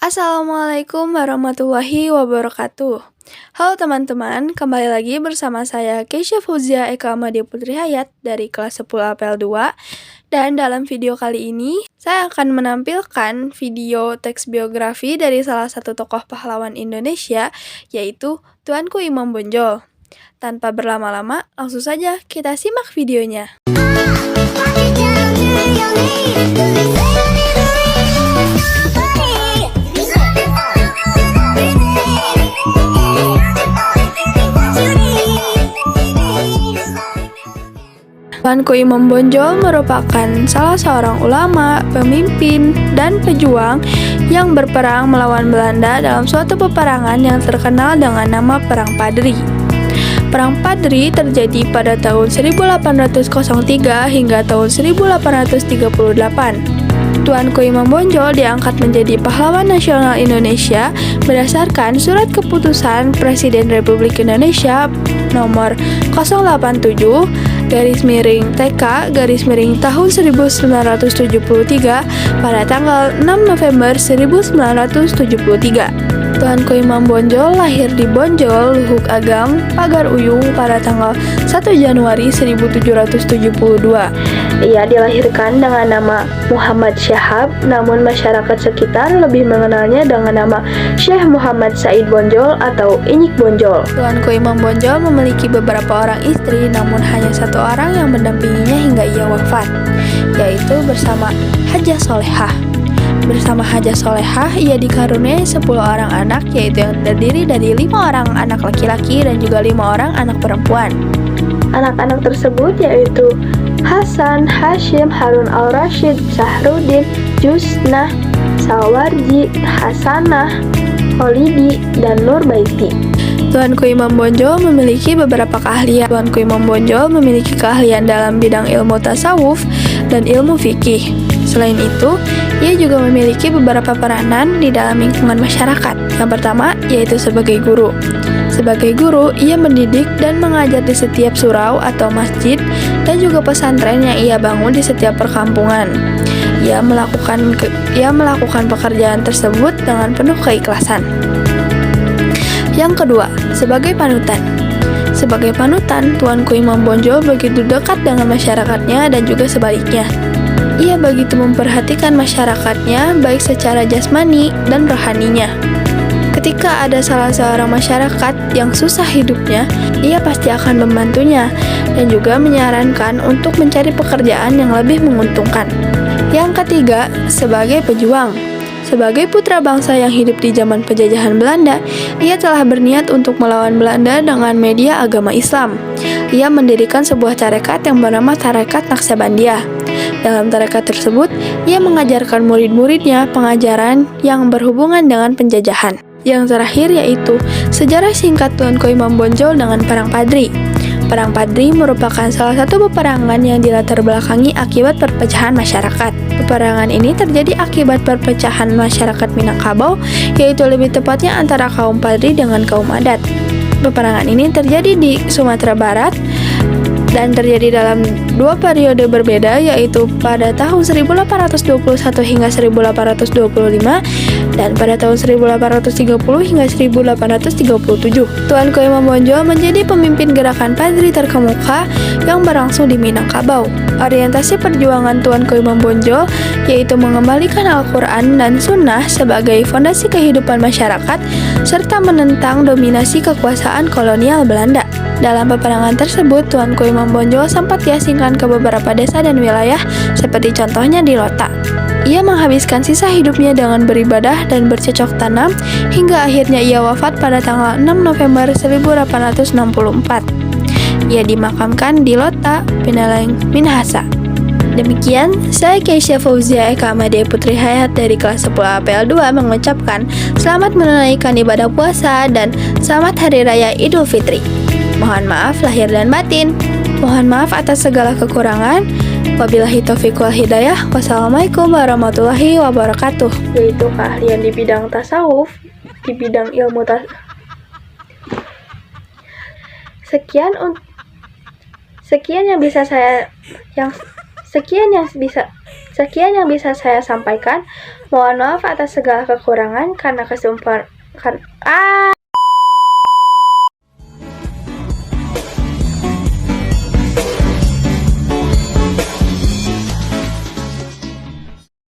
Assalamualaikum warahmatullahi wabarakatuh. Halo teman-teman, kembali lagi bersama saya Keisha Fauzia Eka Amadia Putri Hayat dari kelas 10 APL 2. Dan dalam video kali ini, saya akan menampilkan video teks biografi dari salah satu tokoh pahlawan Indonesia, yaitu Tuanku Imam Bonjol. Tanpa berlama-lama, langsung saja kita simak videonya. Tuanku Imam Bonjol merupakan salah seorang ulama, pemimpin, dan pejuang yang berperang melawan Belanda dalam suatu peperangan yang terkenal dengan nama Perang Padri. Perang Padri terjadi pada tahun 1803 hingga tahun 1838. Tuanku Imam Bonjol diangkat menjadi pahlawan nasional Indonesia berdasarkan surat keputusan Presiden Republik Indonesia nomor 087 TK tahun 1973 pada tanggal 6 November 1973. Tuanku Imam Bonjol lahir di Bonjol, Luhuk Agam, Pagar Uyung pada tanggal 1 Januari 1772. Ia dilahirkan dengan nama Muhammad Syahab, namun masyarakat sekitar lebih mengenalnya dengan nama Syekh Muhammad Said Bonjol atau Inyik Bonjol. Tuanku Imam Bonjol memiliki beberapa orang istri, namun hanya satu orang yang mendampinginya hingga ia wafat, yaitu bersama Hajah Solehah. Bersama Hajah Solehah, ia dikaruniai 10 orang anak, yaitu yang terdiri dari 5 orang anak laki-laki dan juga 5 orang anak perempuan. Anak-anak tersebut yaitu Hasan, Hashim, Harun al-Rashid, Sahrudin, Jusnah, Sawarji, Hasanah, Kholidi, dan Nurbaiti. Tuanku Imam Bonjol memiliki beberapa keahlian. Tuanku Imam Bonjol memiliki keahlian dalam bidang ilmu tasawuf dan ilmu fikih. Selain itu, ia juga memiliki beberapa peranan di dalam lingkungan masyarakat. Yang pertama, yaitu sebagai guru. Sebagai guru, ia mendidik dan mengajar di setiap surau atau masjid dan juga pesantren yang ia bangun di setiap perkampungan. Ia melakukan pekerjaan tersebut dengan penuh keikhlasan. Yang kedua, sebagai panutan. Sebagai panutan, Tuanku Imam Bonjol begitu dekat dengan masyarakatnya dan juga sebaliknya. Ia begitu memperhatikan masyarakatnya baik secara jasmani dan rohaninya. Ketika ada salah seorang masyarakat yang susah hidupnya, ia pasti akan membantunya dan juga menyarankan untuk mencari pekerjaan yang lebih menguntungkan. Yang ketiga, sebagai pejuang. Sebagai putra bangsa yang hidup di zaman penjajahan Belanda, ia telah berniat untuk melawan Belanda dengan media agama Islam. Ia mendirikan sebuah tarekat yang bernama Tarekat Naksabandia. Dalam tarekat tersebut, ia mengajarkan murid-muridnya pengajaran yang berhubungan dengan penjajahan. Yang terakhir yaitu sejarah singkat Tuanku Imam Bonjol dengan Perang Padri. Perang Padri merupakan salah satu peperangan yang dilatar belakangi akibat perpecahan masyarakat. Peperangan ini terjadi akibat perpecahan masyarakat Minangkabau, yaitu lebih tepatnya antara kaum Padri dengan kaum adat. Peperangan ini terjadi di Sumatera Barat dan terjadi dalam 2 periode berbeda, yaitu pada tahun 1821 hingga 1825 dan pada tahun 1830 hingga 1837. Tuanku Imam Bonjol menjadi pemimpin gerakan Padri terkemuka yang berlangsung di Minangkabau. Orientasi perjuangan Tuanku Imam Bonjol yaitu mengembalikan Al-Quran dan Sunnah sebagai fondasi kehidupan masyarakat serta menentang dominasi kekuasaan kolonial Belanda. Dalam peperangan tersebut, Tuanku Imam Bonjol sempat diasingkan ke beberapa desa dan wilayah seperti contohnya di Lota. Ia menghabiskan sisa hidupnya dengan beribadah dan bercocok tanam hingga akhirnya ia wafat pada tanggal 6 November 1864. Ia dimakamkan di Lota, Pineleng, Minahasa. Demikian, saya Keisha Fauzia Eka Amadia Putri Hayat dari kelas 10 APL 2 mengucapkan selamat menunaikan ibadah puasa dan selamat Hari Raya Idul Fitri. Mohon maaf lahir dan batin. Mohon maaf atas segala kekurangan. Wabillahi taufiq wal hidayah. Wassalamualaikum warahmatullahi wabarakatuh. Yaitu keahlian di bidang tasawuf, di bidang ilmu Sekian yang bisa Sekian yang bisa saya sampaikan. Mohon maaf atas segala kekurangan karena